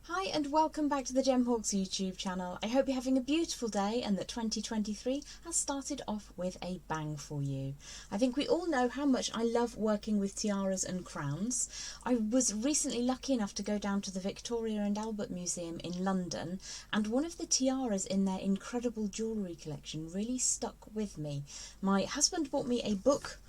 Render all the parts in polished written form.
Hi and welcome back to the Gemhawks YouTube channel. I hope you're having a beautiful day and that 2023 has started off with a bang for you. I think we all know how much I love working with tiaras and crowns. I was recently lucky enough to go down to the Victoria and Albert Museum in London, and one of the tiaras in their incredible jewellery collection really stuck with me. My husband bought me a book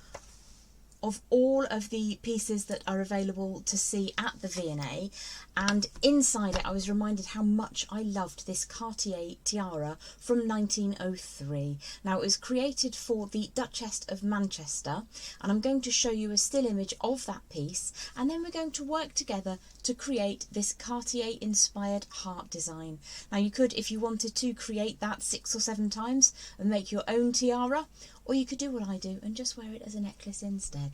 of all of the pieces that are available to see at the V&A, and inside it I was reminded how much I loved this Cartier Tiara from 1903. Now, it was created for the Duchess of Manchester, and I'm going to show you a still image of that piece, and then we're going to work together to create this Cartier inspired heart design. Now, you could, if you wanted to, create that 6 or 7 times and make your own tiara, or you could do what I do and just wear it as a necklace instead.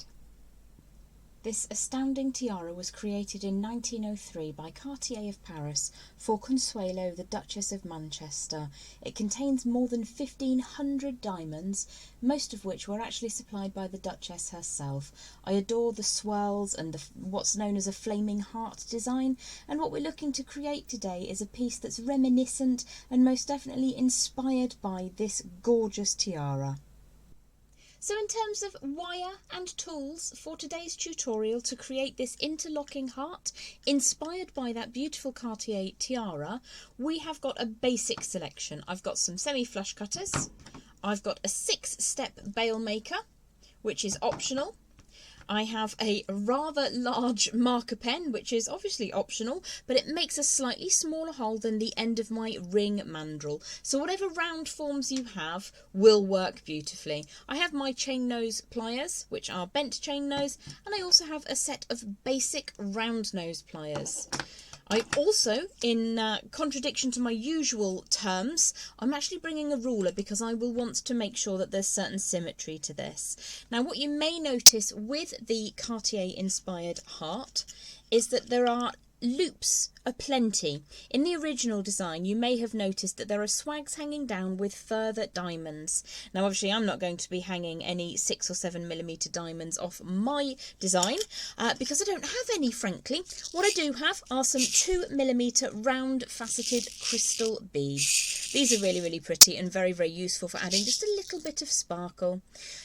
This astounding tiara was created in 1903 by Cartier of Paris for Consuelo, the Duchess of Manchester. It contains more than 1,500 diamonds, most of which were actually supplied by the Duchess herself. I adore the swirls and what's known as a flaming heart design, and what we're looking to create today is a piece that's reminiscent and most definitely inspired by this gorgeous tiara. So in terms of wire and tools for today's tutorial to create this interlocking heart inspired by that beautiful Cartier tiara, we have got a basic selection. I've got some semi-flush cutters, I've got a 6-step bail maker, which is optional. I have a rather large marker pen, which is obviously optional, but it makes a slightly smaller hole than the end of my ring mandrel. So whatever round forms you have will work beautifully. I have my chain nose pliers, which are bent chain nose, and I also have a set of basic round nose pliers. I also, in contradiction to my usual terms, I'm actually bringing a ruler because I will want to make sure that there's certain symmetry to this. Now, what you may notice with the Cartier inspired heart is that there are loops aplenty. In the original design, you may have noticed that there are swags hanging down with further diamonds. Now, obviously, I'm not going to be hanging any 6 or 7mm diamonds off my design because I don't have any, frankly. What I do have are some 2mm round faceted crystal beads. These are really, really pretty and very, very useful for adding just a little bit of sparkle.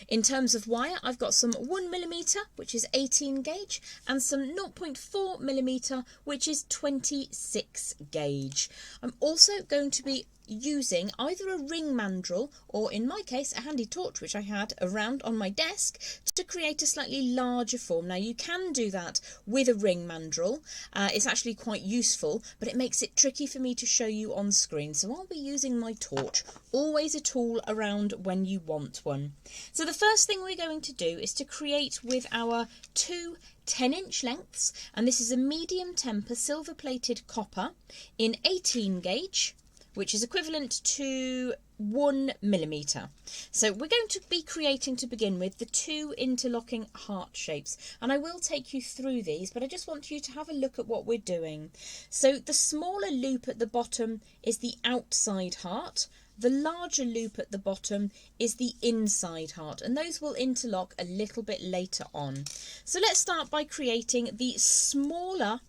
In terms of wire, I've got some 1mm, which is 18 gauge, and some 0.4mm, which is 26 gauge. I'm also going to be using either a ring mandrel or, in my case, a handy torch which I had around on my desk to create a slightly larger form. Now, you can do that with a ring mandrel. It's actually quite useful, but it makes it tricky for me to show you on screen, so I'll be using my torch. Always a tool around when you want one. So the first thing we're going to do is to create with our 2 10-inch lengths, and this is a medium temper silver plated copper in 18 gauge, which is equivalent to 1mm. So we're going to be creating, to begin with, the 2 interlocking heart shapes, and I will take you through these, but I just want you to have a look at what we're doing. So the smaller loop at the bottom is the outside heart. The larger loop at the bottom is the inside heart, and those will interlock a little bit later on. So let's start by creating the smaller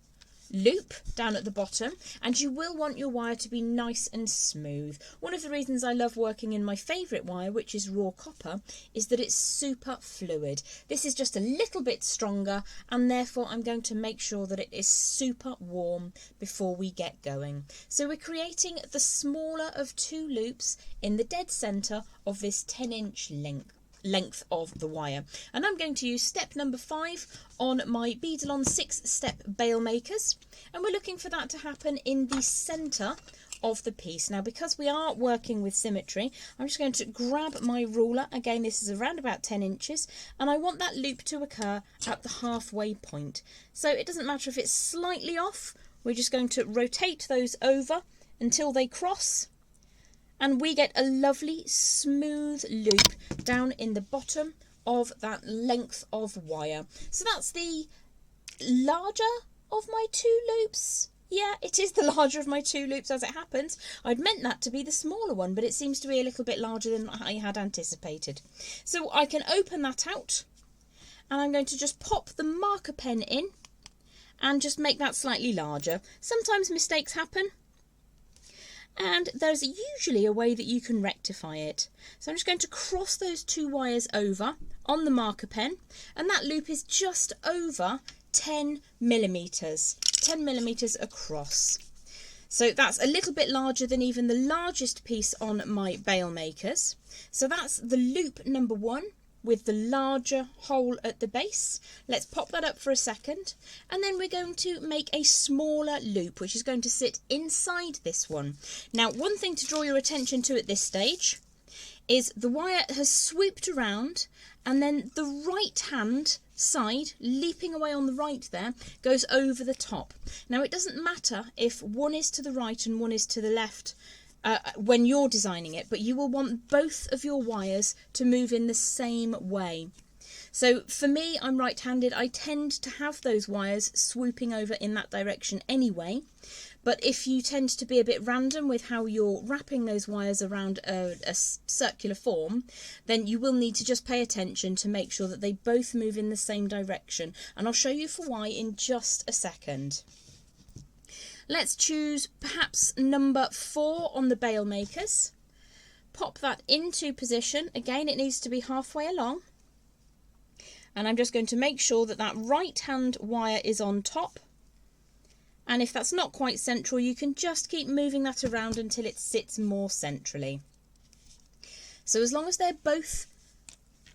loop down at the bottom, and you will want your wire to be nice and smooth. One of the reasons I love working in my favourite wire, which is raw copper, is that it's super fluid. This is just a little bit stronger, and therefore I'm going to make sure that it is super warm before we get going. So we're creating the smaller of 2 loops in the dead centre of this 10-inch length of the wire, and I'm going to use step number 5 on my Beadalon 6-step bail makers, and we're looking for that to happen in the centre of the piece. Now, because we are working with symmetry, I'm just going to grab my ruler. Again, this is around about 10 inches, and I want that loop to occur at the halfway point. So it doesn't matter if it's slightly off, we're just going to rotate those over until they cross, and we get a lovely smooth loop down in the bottom of that length of wire. So that's the larger of my 2 loops. Yeah, it is the larger of my 2 loops as it happens. I'd meant that to be the smaller one, but it seems to be a little bit larger than I had anticipated. So I can open that out, and I'm going to just pop the marker pen in and just make that slightly larger. Sometimes mistakes happen, and there's usually a way that you can rectify it. So I'm just going to cross those 2 wires over on the marker pen, and that loop is just over 10 millimeters, 10 millimeters across. So that's a little bit larger than even the largest piece on my bail makers. So that's the loop number 1 with the larger hole at the base. Let's pop that up for a second, and then we're going to make a smaller loop which is going to sit inside this one. Now, one thing to draw your attention to at this stage is the wire has swooped around, and then the right hand side, leaping away on the right there, goes over the top. Now, it doesn't matter if one is to the right and one is to the left when you're designing it, but you will want both of your wires to move in the same way. So for me, I'm right-handed. I tend to have those wires swooping over in that direction anyway. But if you tend to be a bit random with how you're wrapping those wires around a circular form, then you will need to just pay attention to make sure that they both move in the same direction. And I'll show you for why in just a second. Let's choose perhaps number 4 on the bail makers. Pop that into position. Again, it needs to be halfway along. And I'm just going to make sure that that right hand wire is on top. And if that's not quite central, you can just keep moving that around until it sits more centrally. So as long as they're both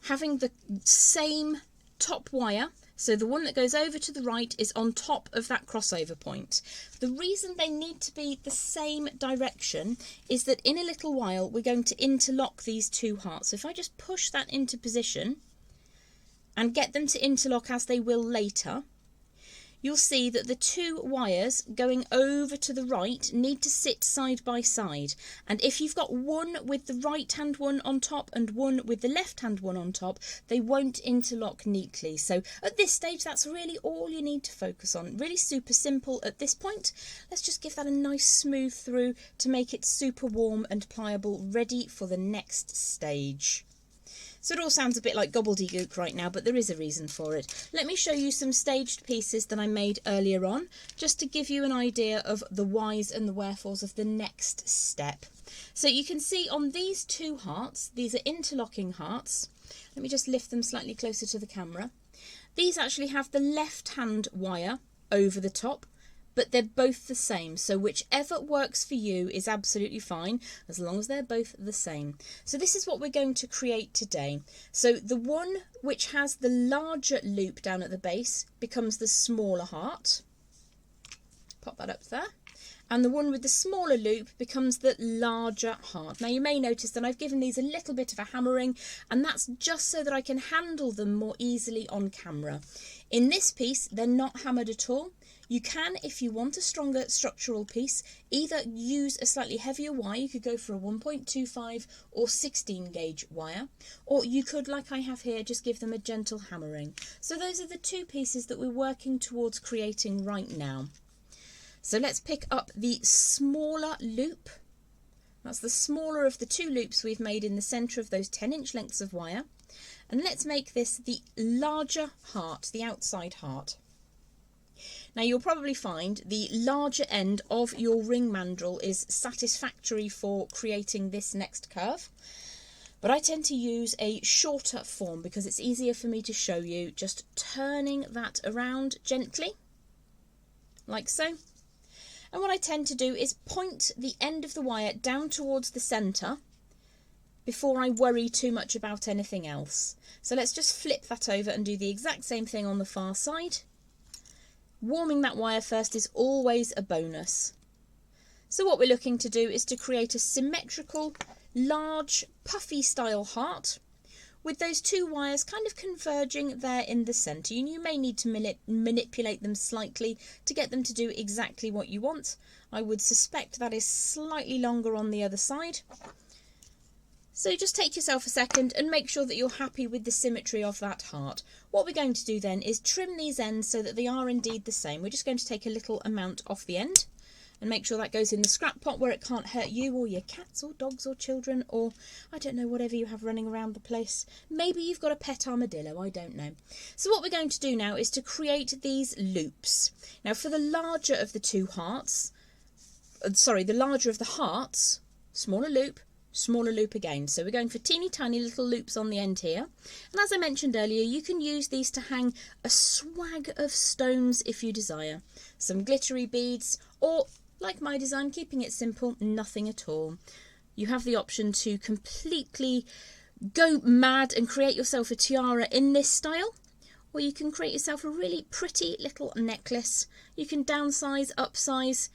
having the same top wire, so the one that goes over to the right is on top of that crossover point. The reason they need to be the same direction is that in a little while we're going to interlock these 2 hearts. So if I just push that into position and get them to interlock as they will later, you'll see that the 2 wires going over to the right need to sit side by side. And if you've got one with the right hand one on top and one with the left hand one on top, they won't interlock neatly. So at this stage, that's really all you need to focus on. Really super simple at this point. Let's just give that a nice smooth through to make it super warm and pliable, ready for the next stage. So it all sounds a bit like gobbledygook right now, but there is a reason for it. Let me show you some staged pieces that I made earlier on, just to give you an idea of the whys and the wherefores of the next step. So you can see on these 2 hearts, these are interlocking hearts. Let me just lift them slightly closer to the camera. These actually have the left-hand wire over the top, but they're both the same, so whichever works for you is absolutely fine, as long as they're both the same. So this is what we're going to create today. So the one which has the larger loop down at the base becomes the smaller heart. Pop that up there. And the one with the smaller loop becomes the larger heart. Now you may notice that I've given these a little bit of a hammering, and that's just so that I can handle them more easily on camera. In this piece, they're not hammered at all. You can, if you want a stronger structural piece, either use a slightly heavier wire. You could go for a 1.25 or 16 gauge wire, or you could, like I have here, just give them a gentle hammering. So those are the 2 pieces that we're working towards creating right now. So let's pick up the smaller loop. That's the smaller of the 2 loops we've made in the centre of those 10-inch lengths of wire. And let's make this the larger heart, the outside heart. Now you'll probably find the larger end of your ring mandrel is satisfactory for creating this next curve, but I tend to use a shorter form because it's easier for me to show you, just turning that around gently, like so. And what I tend to do is point the end of the wire down towards the centre before I worry too much about anything else. So let's just flip that over and do the exact same thing on the far side. Warming that wire first is always a bonus. So what we're looking to do is to create a symmetrical, large, puffy style heart with those 2 wires kind of converging there in the centre. And you may need to manipulate them slightly to get them to do exactly what you want. I would suspect that is slightly longer on the other side. So just take yourself a second and make sure that you're happy with the symmetry of that heart. What we're going to do then is trim these ends so that they are indeed the same. We're just going to take a little amount off the end and make sure that goes in the scrap pot where it can't hurt you or your cats or dogs or children, or I don't know, whatever you have running around the place. Maybe you've got a pet armadillo, I don't know. So what we're going to do now is to create these loops. Now for the larger of the two hearts, the larger of the hearts, smaller loop again. So we're going for teeny tiny little loops on the end here. And as I mentioned earlier, you can use these to hang a swag of stones if you desire. Some glittery beads, or like my design, keeping it simple, nothing at all. You have the option to completely go mad and create yourself a tiara in this style, or you can create yourself a really pretty little necklace. You can downsize, upsize.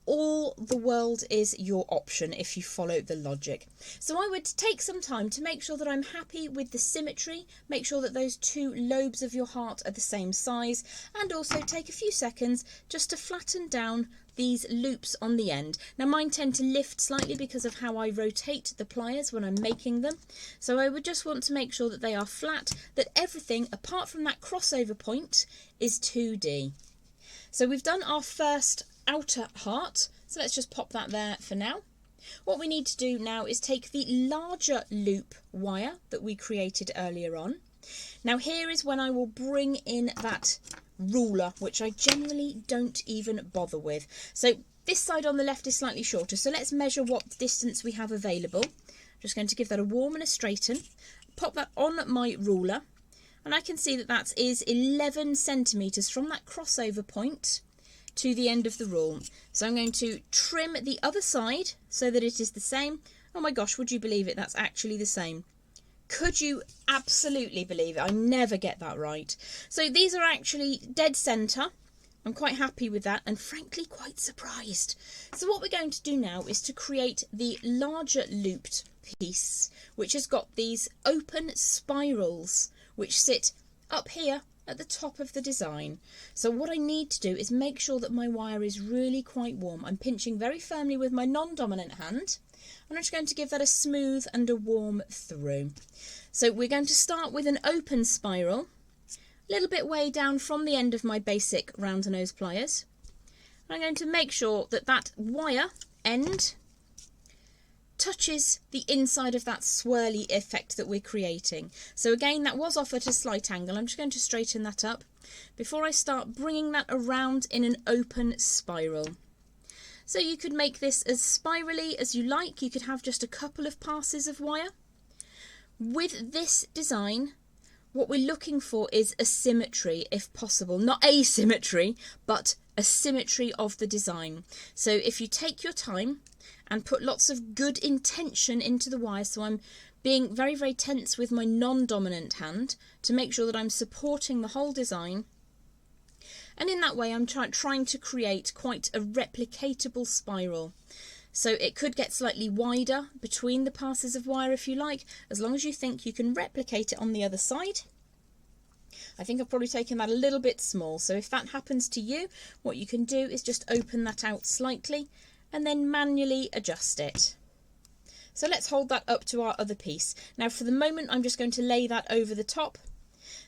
All the world is your option if you follow the logic. So I would take some time to make sure that I'm happy with the symmetry, make sure that those two lobes of your heart are the same size, and also take a few seconds just to flatten down these loops on the end. Now mine tend to lift slightly because of how I rotate the pliers when I'm making them. So I would just want to make sure that they are flat, that everything apart from that crossover point is 2D. So we've done our first outer heart, so let's just pop that there for now. What we need to do now is take the larger loop wire that we created earlier on. Now here is when I will bring in that ruler, which I generally don't even bother with. So this side on the left is slightly shorter, so let's measure what distance we have available. I'm just going to give that a warm and a straighten, pop that on my ruler, and I can see that that is 11 centimetres from that crossover point to the end of the rule. So I'm going to trim the other side so that it is the same. Oh my gosh, would you believe it? That's actually the same. Could you absolutely believe it? I never get that right. So these are actually dead centre. I'm quite happy with that, and frankly quite surprised. So what we're going to do now is to create the larger looped piece, which has got these open spirals which sit up here at the top of the design. So what I need to do is make sure that my wire is really quite warm. I'm pinching very firmly with my non-dominant hand, and I'm just going to give that a smooth and a warm through. So we're going to start with an open spiral, a little bit way down from the end of my basic round nose pliers. I'm going to make sure that that wire end touches the inside of that swirly effect that we're creating. So again, that was off at a slight angle. I'm just going to straighten that up before I start bringing that around in an open spiral. So you could make this as spirally as you like. You could have just a couple of passes of wire. With this design, what we're looking for is a symmetry, if possible. Not asymmetry, but a symmetry of the design. So if you take your time and put lots of good intention into the wire, so I'm being very, very tense with my non-dominant hand to make sure that I'm supporting the whole design. And in that way, I'm trying to create quite a replicatable spiral. So it could get slightly wider between the passes of wire if you like, as long as you think you can replicate it on the other side. I think I've probably taken that a little bit small, so if that happens to you, what you can do is just open that out slightly and then manually adjust it. So let's hold that up to our other piece. Now for the moment, I'm just going to lay that over the top.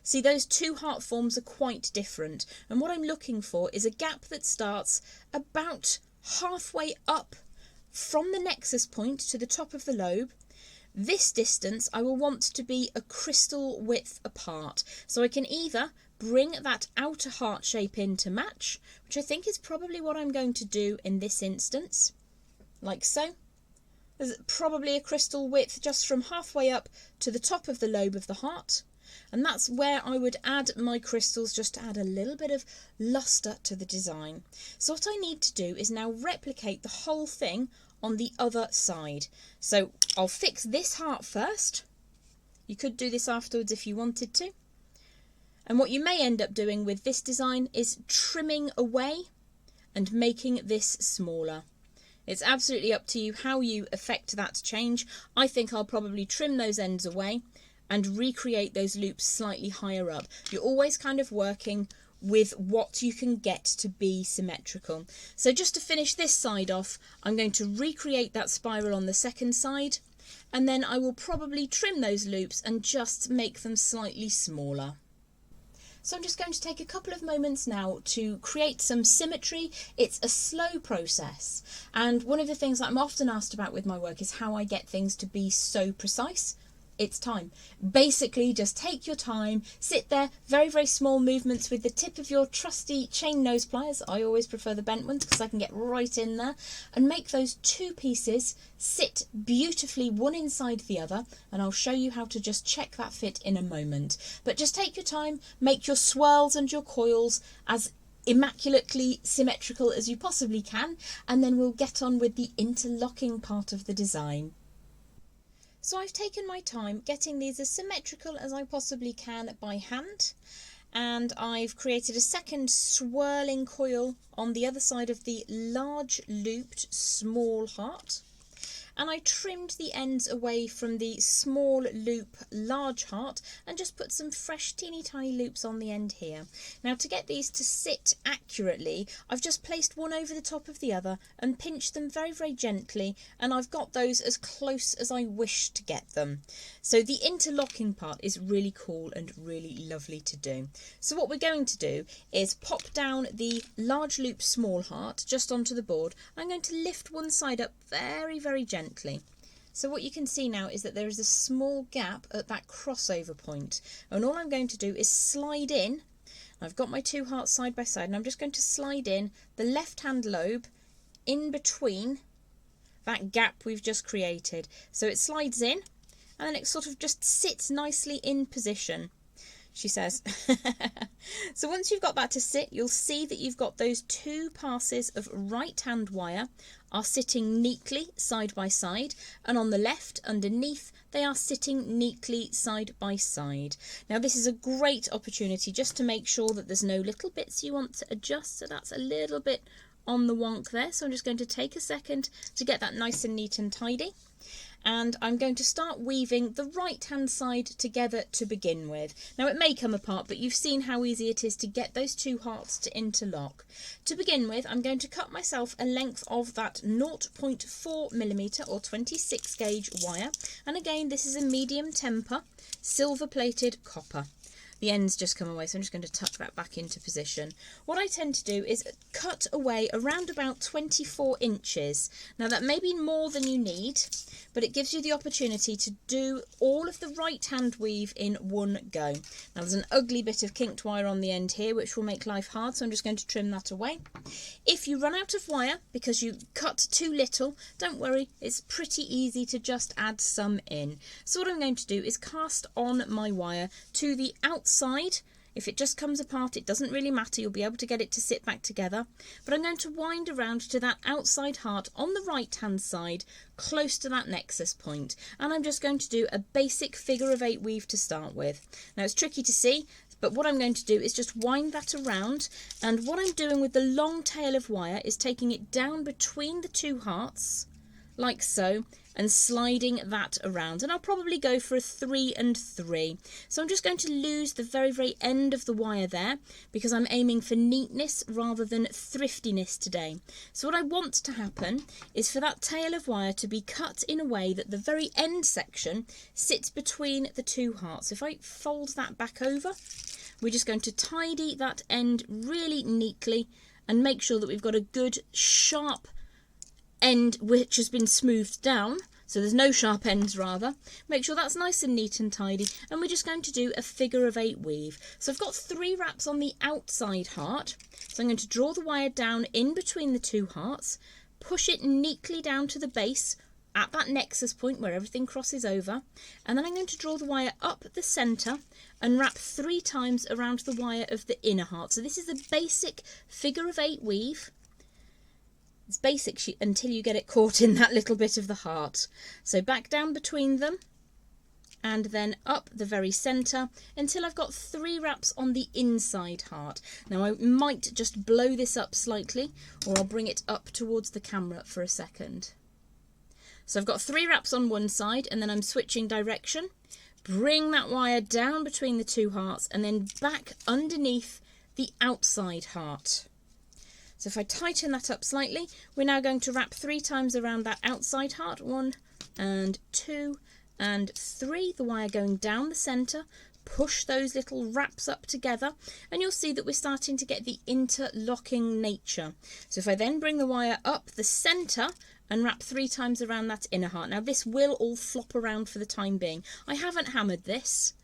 See, those two heart forms are quite different, and what I'm looking for is a gap that starts about halfway up from the nexus point to the top of the lobe. This distance I will want to be a crystal width apart, so I can either bring that outer heart shape in to match, which I think is probably what I'm going to do in this instance, like so. There's probably a crystal width just from halfway up to the top of the lobe of the heart, and that's where I would add my crystals, just to add a little bit of luster to the design. So what I need to do is now replicate the whole thing on the other side. So I'll fix this heart first. You could do this afterwards if you wanted to. And what you may end up doing with this design is trimming away and making this smaller. It's absolutely up to you how you affect that change. I think I'll probably trim those ends away and recreate those loops slightly higher up. You're always kind of working with what you can get to be symmetrical. So just to finish this side off, I'm going to recreate that spiral on the second side, and then I will probably trim those loops and just make them slightly smaller. So I'm just going to take a couple of moments now to create some symmetry. It's a slow process, and one of the things that I'm often asked about with my work is how I get things to be so precise. It's time. Basically, just take your time, sit there, very, very small movements with the tip of your trusty chain nose pliers. I always prefer the bent ones because I can get right in there, and make those two pieces sit beautifully one inside the other, and I'll show you how to just check that fit in a moment. But just take your time, make your swirls and your coils as immaculately symmetrical as you possibly can, and then we'll get on with the interlocking part of the design. So I've taken my time getting these as symmetrical as I possibly can by hand, and I've created a second swirling coil on the other side of the large looped small heart, and I trimmed the ends away from the small loop large heart and just put some fresh teeny tiny loops on the end here. Now, to get these to sit accurately, I've just placed one over the top of the other and pinched them very, very gently, and I've got those as close as I wish to get them. So the interlocking part is really cool and really lovely to do. So what we're going to do is pop down the large loop small heart just onto the board. I'm going to lift one side up very, very gently. So what you can see now is that there is a small gap at that crossover point, and all I'm going to do is slide in. I've got my two hearts side by side, and I'm just going to slide in the left hand lobe in between that gap we've just created. So it slides in, and then it sort of just sits nicely in position, she says. So once you've got that to sit, you'll see that you've got those two passes of right hand wire are sitting neatly side by side, and on the left underneath they are sitting neatly side by side. Now this is a great opportunity just to make sure that there's no little bits you want to adjust. So that's a little bit on the wonk there, so I'm just going to take a second to get that nice and neat and tidy. And I'm going to start weaving the right hand side together to begin with. Now it may come apart, but you've seen how easy it is to get those two hearts to interlock. To begin with, I'm going to cut myself a length of that 0.4mm or 26 gauge wire, and again this is a medium temper silver plated copper. The ends just come away, so I'm just going to tuck that back into position. What I tend to do is cut away around about 24 inches. Now that may be more than you need, but it gives you the opportunity to do all of the right hand weave in one go. Now there's an ugly bit of kinked wire on the end here which will make life hard, so I'm just going to trim that away. If you run out of wire because you cut too little, don't worry, it's pretty easy to just add some in. So what I'm going to do is cast on my wire to the outside. If it just comes apart, it doesn't really matter, you'll be able to get it to sit back together. But I'm going to wind around to that outside heart on the right hand side, close to that nexus point. And I'm just going to do a basic figure of 8 weave to start with. Now it's tricky to see, but what I'm going to do is just wind that around. And what I'm doing with the long tail of wire is taking it down between the two hearts, like so, and sliding that around, and I'll probably go for a 3 and 3. So I'm just going to lose the very, very end of the wire there because I'm aiming for neatness rather than thriftiness today. So what I want to happen is for that tail of wire to be cut in a way that the very end section sits between the two hearts. If I fold that back over, we're just going to tidy that end really neatly and make sure that we've got a good sharp end which has been smoothed down, so there's no sharp ends rather. Make sure that's nice and neat and tidy, and we're just going to do a figure of 8 weave. So I've got 3 wraps on the outside heart, so I'm going to draw the wire down in between the two hearts, push it neatly down to the base at that nexus point where everything crosses over, and then I'm going to draw the wire up the centre and wrap 3 times around the wire of the inner heart. So this is the basic figure of 8 weave. It's basic until you get it caught in that little bit of the heart. So back down between them and then up the very centre until I've got 3 wraps on the inside heart. Now I might just blow this up slightly, or I'll bring it up towards the camera for a second. So I've got 3 wraps on one side, and then I'm switching direction. Bring that wire down between the two hearts and then back underneath the outside heart. So if I tighten that up slightly, we're now going to wrap 3 times around that outside heart. 1 and 2 and 3. The wire going down the centre, push those little wraps up together, and you'll see that we're starting to get the interlocking nature. So if I then bring the wire up the centre and wrap 3 times around that inner heart. Now this will all flop around for the time being. I haven't hammered this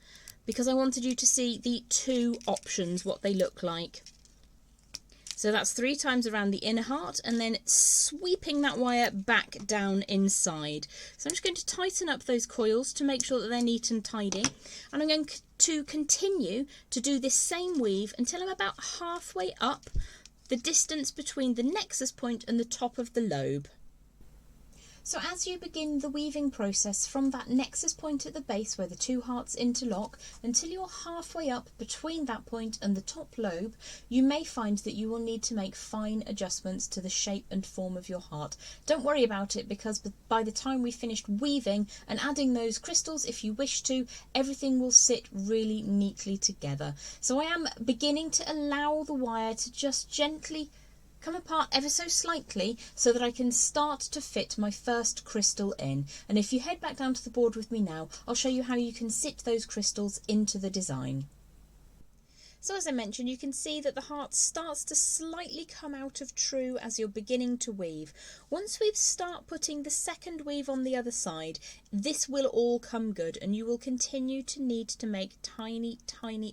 because I wanted you to see the 2 options, what they look like. So that's 3 times around the inner heart and then sweeping that wire back down inside. So I'm just going to tighten up those coils to make sure that they're neat and tidy. And I'm going to continue to do this same weave until I'm about halfway up the distance between the nexus point and the top of the lobe. So as you begin the weaving process from that nexus point at the base where the 2 hearts interlock until you're halfway up between that point and the top lobe, you may find that you will need to make fine adjustments to the shape and form of your heart. Don't worry about it, because by the time we've finished weaving and adding those crystals, if you wish to, everything will sit really neatly together. So I am beginning to allow the wire to just gently come apart ever so slightly so that I can start to fit my first crystal in. And if you head back down to the board with me now, I'll show you how you can sit those crystals into the design. So as I mentioned, you can see that the heart starts to slightly come out of true as you're beginning to weave. Once we start putting the second weave on the other side, this will all come good and you will continue to need to make tiny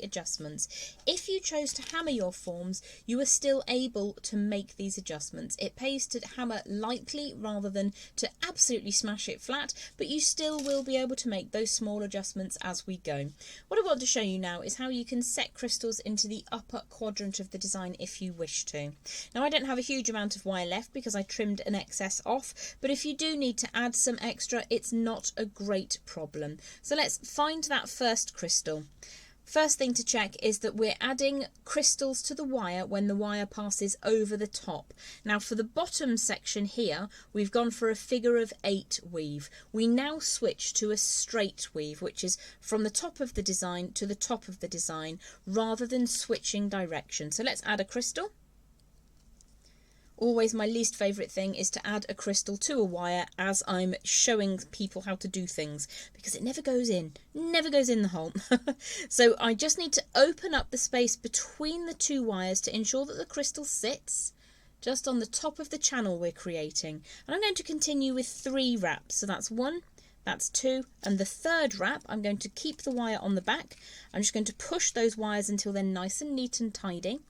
adjustments. If you chose to hammer your forms, you are still able to make these adjustments. It pays to hammer lightly rather than to absolutely smash it flat, but you still will be able to make those small adjustments as we go. What I want to show you now is how you can set crystals into the upper quadrant of the design if you wish to. Now I don't have a huge amount of wire left because I trimmed an excess off, but if you do need to add some extra, it's not a great problem. So let's find that first crystal. First thing to check is that we're adding crystals to the wire when the wire passes over the top. Now for the bottom section here, we've gone for a figure of 8 weave. We now switch to a straight weave, which is from the top of the design to the top of the design, rather than switching direction. So let's add a crystal. Always my least favourite thing is to add a crystal to a wire as I'm showing people how to do things, because it never goes in the hole. So I just need to open up the space between the 2 wires to ensure that the crystal sits just on the top of the channel we're creating. And I'm going to continue with 3 wraps. So that's 1, that's 2, and the 3rd wrap I'm going to keep the wire on the back. I'm just going to push those wires until they're nice and neat and tidy.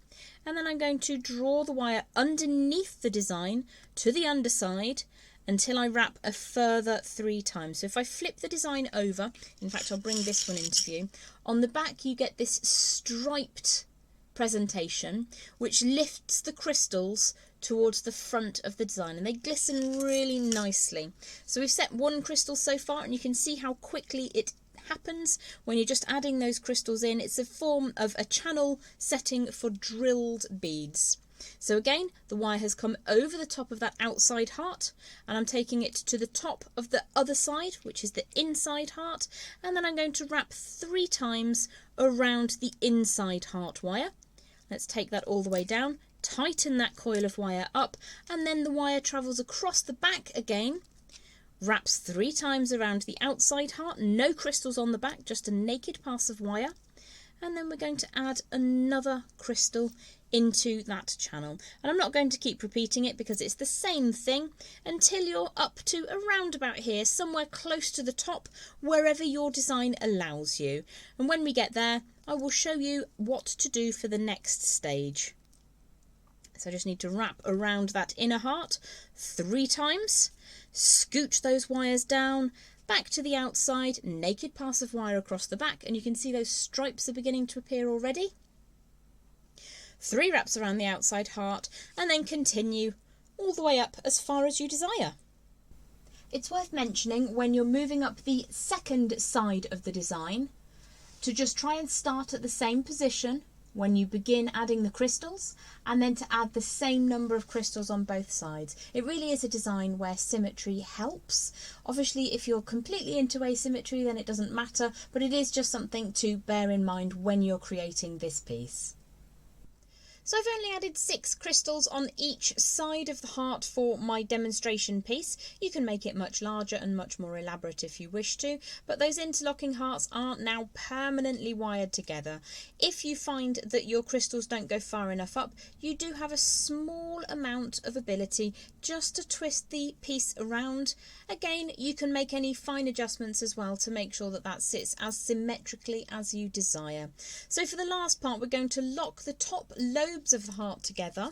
And then I'm going to draw the wire underneath the design to the underside until I wrap a further 3 times. So if I flip the design over, in fact I'll bring this one into view, on the back you get this striped presentation which lifts the crystals towards the front of the design and they glisten really nicely. So we've set 1 crystal so far and you can see how quickly it happens when you're just adding those crystals in. It's a form of a channel setting for drilled beads. So again, the wire has come over the top of that outside heart and I'm taking it to the top of the other side, which is the inside heart, and then I'm going to wrap 3 times around the inside heart wire. Let's take that all the way down, tighten that coil of wire up, and then the wire travels across the back again, wraps 3 times around the outside heart, no crystals on the back, just a naked pass of wire, and then we're going to add another crystal into that channel. And I'm not going to keep repeating it because it's the same thing until you're up to around about here, somewhere close to the top, wherever your design allows you. And when we get there, I will show you what to do for the next stage. So I just need to wrap around that inner heart 3 times, scooch those wires down, back to the outside, naked pass of wire across the back, and you can see those stripes are beginning to appear already. 3 wraps around the outside heart, and then continue all the way up as far as you desire. It's worth mentioning when you're moving up the second side of the design to just try and start at the same position when you begin adding the crystals, and then to add the same number of crystals on both sides. It really is a design where symmetry helps. Obviously if you're completely into asymmetry then it doesn't matter, but it is just something to bear in mind when you're creating this piece. So I've only added 6 crystals on each side of the heart for my demonstration piece. You can make it much larger and much more elaborate if you wish to, but those interlocking hearts are now permanently wired together. If you find that your crystals don't go far enough up, you do have a small amount of ability just to twist the piece around. Again, you can make any fine adjustments as well to make sure that that sits as symmetrically as you desire. So for the last part, we're going to lock the top lobes of the heart together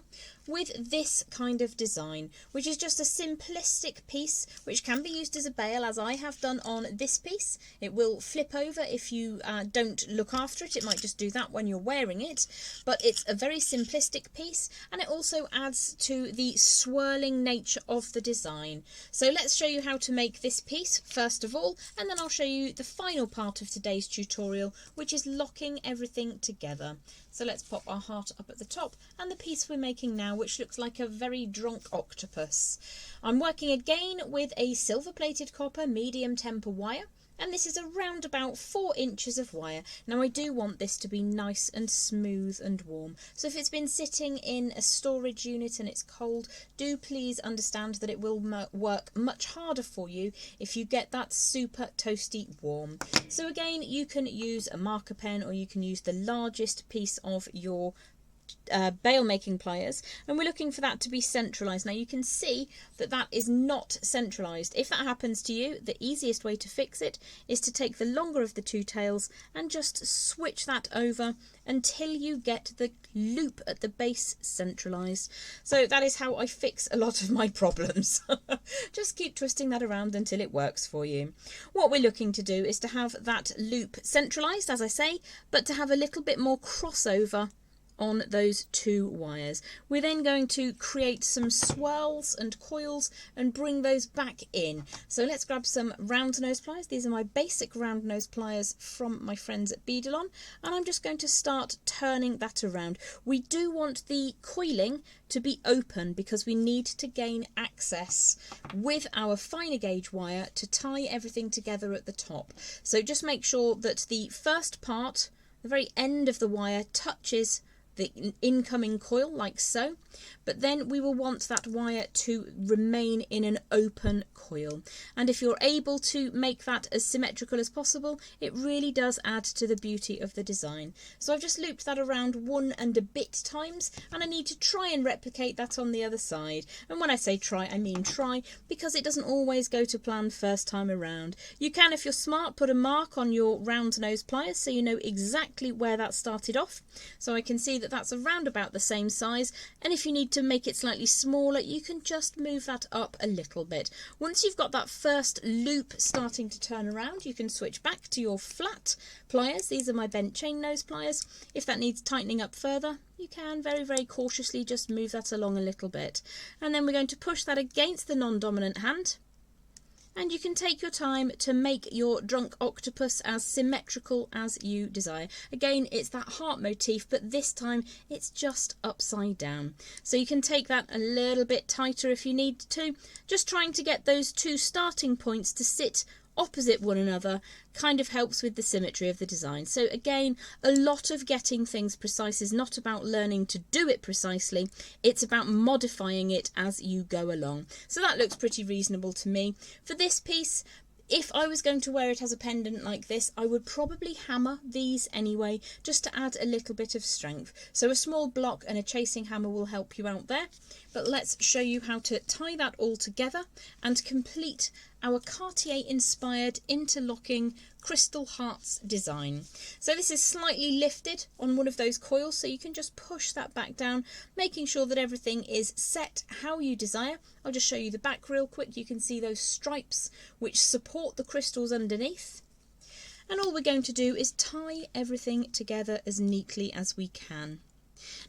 with this kind of design, which is just a simplistic piece which can be used as a bail, as I have done on this piece. It will flip over if you don't look after it. It might just do that when you're wearing it, but it's a very simplistic piece, and it also adds to the swirling nature of the design. So let's show you how to make this piece first of all, and then I'll show you the final part of today's tutorial, which is locking everything together. So let's pop our heart up at the top and the piece we're making now, which looks like a very drunk octopus. I'm working again with a silver plated copper medium temper wire, and this is around about 4 inches of wire. Now I do want this to be nice and smooth and warm, so if it's been sitting in a storage unit and it's cold, do please understand that it will work much harder for you if you get that super toasty warm. So again, you can use a marker pen, or you can use the largest piece of your bail making pliers, and we're looking for that to be centralized. Now you can see that that is not centralized. If that happens to you, the easiest way to fix it is to take the longer of the 2 tails and just switch that over until you get the loop at the base centralized. So that is how I fix a lot of my problems. Just keep twisting that around until it works for you. What we're looking to do is to have that loop centralized, as I say, but to have a little bit more crossover on those 2 wires. We're then going to create some swirls and coils and bring those back in. So let's grab some round nose pliers. These are my basic round nose pliers from my friends at Beadalon, and I'm just going to start turning that around. We do want the coiling to be open because we need to gain access with our finer gauge wire to tie everything together at the top. So just make sure that the first part, the very end of the wire, touches the incoming coil like so, but then we will want that wire to remain in an open coil, and if you're able to make that as symmetrical as possible, it really does add to the beauty of the design. So I've just looped that around 1 and a bit times, and I need to try and replicate that on the other side. And when I say try, I mean try, because it doesn't always go to plan first time around. You can, if you're smart, put a mark on your round nose pliers so you know exactly where that started off. So I can see that that's around about the same size, and if you need to make it slightly smaller, you can just move that up a little bit. Once you've got that first loop starting to turn around, you can switch back to your flat pliers. These are my bent chain nose pliers. If that needs tightening up further, you can very, very cautiously just move that along a little bit. And then we're going to push that against the non-dominant hand. And you can take your time to make your drunk octopus as symmetrical as you desire. Again, it's that heart motif, but this time it's just upside down. So you can take that a little bit tighter if you need to. Just trying to get those 2 starting points to sit opposite one another kind of helps with the symmetry of the design. So again, a lot of getting things precise is not about learning to do it precisely, it's about modifying it as you go along. So that looks pretty reasonable to me. For this piece, if I was going to wear it as a pendant like this, I would probably hammer these anyway, just to add a little bit of strength. So a small block and a chasing hammer will help you out there. But let's show you how to tie that all together and complete our Cartier inspired interlocking crystal hearts design. So this is slightly lifted on one of those coils, so you can just push that back down, making sure that everything is set how you desire. I'll just show you the back real quick. You can see those stripes which support the crystals underneath. And all we're going to do is tie everything together as neatly as we can.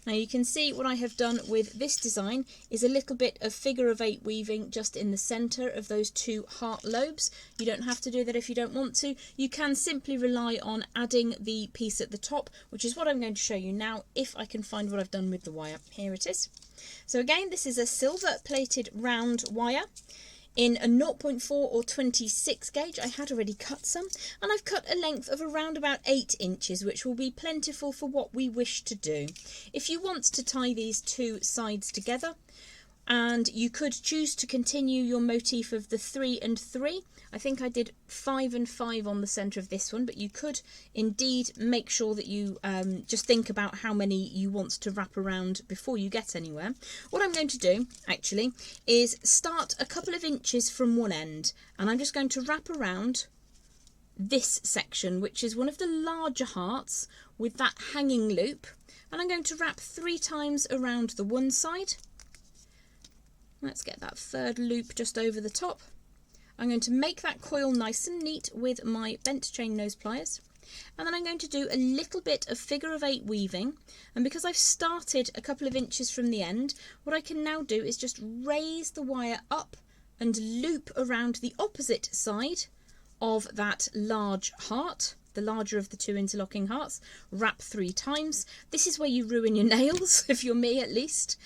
Now you can see what I have done with this design is a little bit of figure of 8 weaving just in the centre of those 2 heart lobes. You don't have to do that if you don't want to. You can simply rely on adding the piece at the top, which is what I'm going to show you now if I can find what I've done with the wire. Here it is. So again, this is a silver plated round wire. in a 0.4 or 26 gauge. I had already cut some, and I've cut a length of around about 8 inches, which will be plentiful for what we wish to do. If you want to tie these two sides together, and you could choose to continue your motif of the 3 and 3. I think I did 5 and 5 on the centre of this one, but you could indeed make sure that you just think about how many you want to wrap around before you get anywhere. What I'm going to do, actually, is start a couple of inches from one end, and I'm just going to wrap around this section, which is one of the larger hearts with that hanging loop, and I'm going to wrap 3 times around the one side. Let's get that third loop just over the top. I'm going to make that coil nice and neat with my bent chain nose pliers, and then I'm going to do a little bit of figure of 8 weaving, and because I've started a couple of inches from the end, what I can now do is just raise the wire up and loop around the opposite side of that large heart, the larger of the 2 interlocking hearts. Wrap 3 times. This is where you ruin your nails, if you're me at least.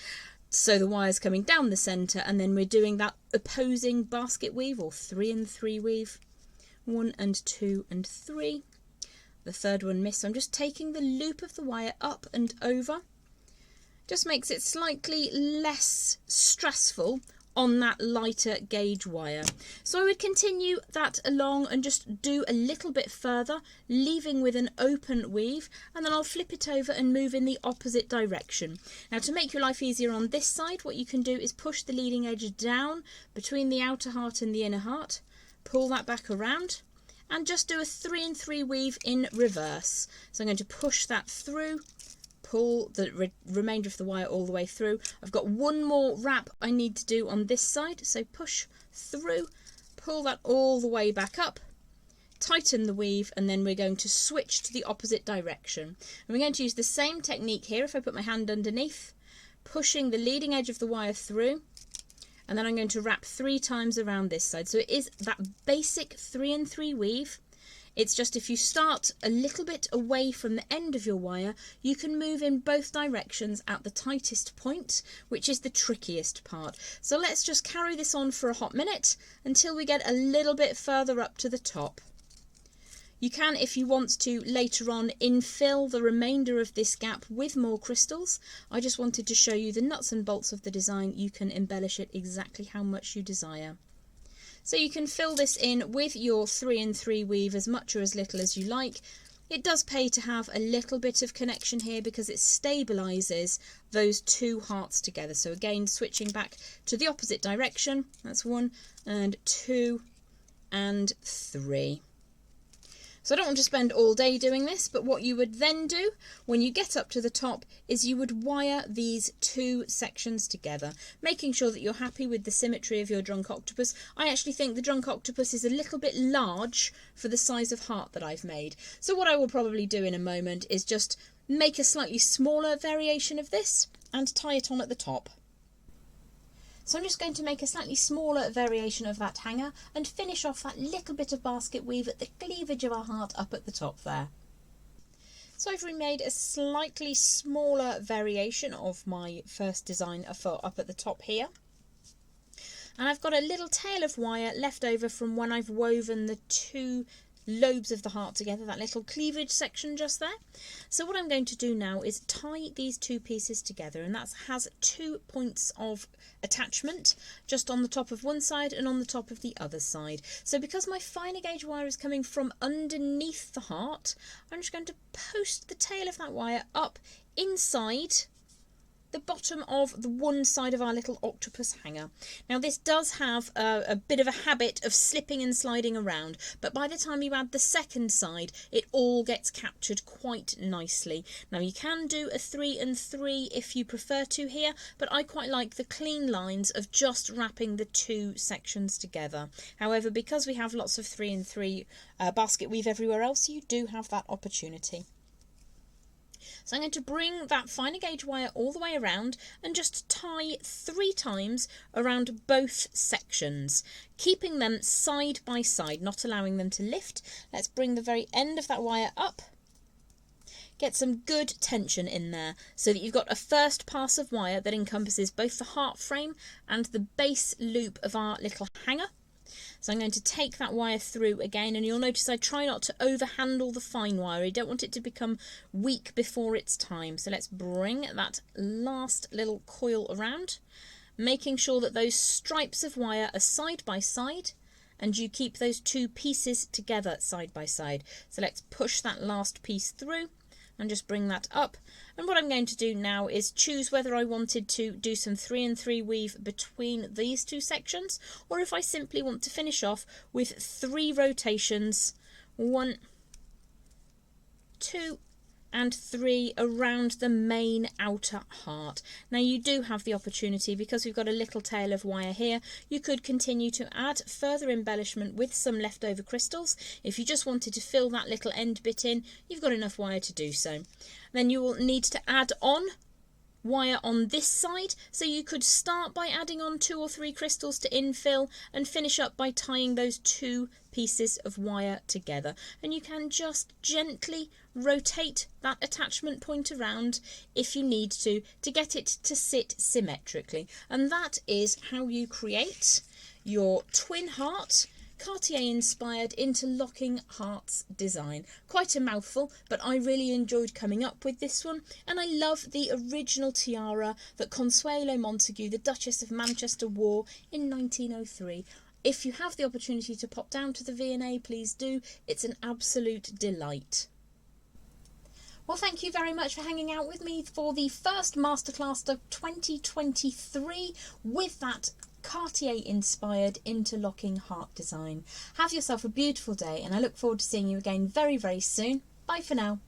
So the wire's coming down the centre, and then we're doing that opposing basket weave, or 3 and 3 weave. 1 and 2 and 3. The third one missed, so I'm just taking the loop of the wire up and over. Just makes it slightly less stressful on that lighter gauge wire. So I would continue that along and just do a little bit further, leaving with an open weave, and then I'll flip it over and move in the opposite direction. Now, to make your life easier on this side, what you can do is push the leading edge down between the outer heart and the inner heart, pull that back around, and just do a 3 and 3 weave in reverse. So I'm going to push that through, pull the remainder of the wire all the way through. I've got one more wrap I need to do on this side, so push through, pull that all the way back up, tighten the weave, and then we're going to switch to the opposite direction. And we're going to use the same technique here. If I put my hand underneath, pushing the leading edge of the wire through, and then I'm going to wrap 3 times around this side. So it is that basic 3 and 3 weave. It's just if you start a little bit away from the end of your wire, you can move in both directions at the tightest point, which is the trickiest part. So let's just carry this on for a hot minute until we get a little bit further up to the top. You can, if you want to, later on infill the remainder of this gap with more crystals. I just wanted to show you the nuts and bolts of the design. You can embellish it exactly how much you desire. So you can fill this in with your 3 and 3 weave as much or as little as you like. It does pay to have a little bit of connection here because it stabilises those 2 hearts together. So again, switching back to the opposite direction. That's 1 and 2 and 3. So I don't want to spend all day doing this, but what you would then do when you get up to the top is you would wire these 2 sections together, making sure that you're happy with the symmetry of your drunk octopus. I actually think the drunk octopus is a little bit large for the size of heart that I've made. So what I will probably do in a moment is just make a slightly smaller variation of this and tie it on at the top. So I'm just going to make a slightly smaller variation of that hanger and finish off that little bit of basket weave at the cleavage of our heart up at the top there. So I've remade a slightly smaller variation of my first design for up at the top here. And I've got a little tail of wire left over from when I've woven the 2 lobes of the heart together, that little cleavage section just there. So what I'm going to do now is tie these 2 pieces together, and that has 2 points of attachment just on the top of one side and on the top of the other side. So because my finer gauge wire is coming from underneath the heart, I'm just going to post the tail of that wire up inside the bottom of the one side of our little octopus hanger. Now this does have a bit of a habit of slipping and sliding around, but by the time you add the second side, it all gets captured quite nicely. Now you can do a 3 and 3 if you prefer to here, but I quite like the clean lines of just wrapping the 2 sections together. However, because we have lots of 3 and 3 basket weave everywhere else, you do have that opportunity. So I'm going to bring that finer gauge wire all the way around and just tie 3 times around both sections, keeping them side by side, not allowing them to lift. Let's bring the very end of that wire up, Get some good tension in there so that you've got a first pass of wire that encompasses both the heart frame and the base loop of our little hanger. So I'm going to take that wire through again, and you'll notice I try not to overhandle the fine wire. You don't want it to become weak before its time. So let's bring that last little coil around, making sure that those stripes of wire are side by side and you keep those two pieces together side by side. So let's push that last piece through and just bring that up. And what I'm going to do now is choose whether I wanted to do some 3 and 3 weave between these two sections, or if I simply want to finish off with 3 rotations, 1, 2 and 3 around the main outer heart. Now you do have the opportunity, because we've got a little tail of wire here, you could continue to add further embellishment with some leftover crystals. If you just wanted to fill that little end bit in, you've got enough wire to do so. Then you will need to add on wire on this side, so you could start by adding on 2 or 3 crystals to infill and finish up by tying those 2 pieces of wire together. And you can just gently rotate that attachment point around if you need to get it to sit symmetrically. And that is how you create your twin heart Cartier inspired Interlocking Hearts design. Quite a mouthful, but I really enjoyed coming up with this one, and I love the original tiara that Consuelo Montagu, the Duchess of Manchester, wore in 1903. If you have the opportunity to pop down to the V&A, please do. It's an absolute delight. Well, thank you very much for hanging out with me for the first masterclass of 2023 with that Cartier-inspired interlocking heart design. Have yourself a beautiful day, and I look forward to seeing you again very, very soon. Bye for now.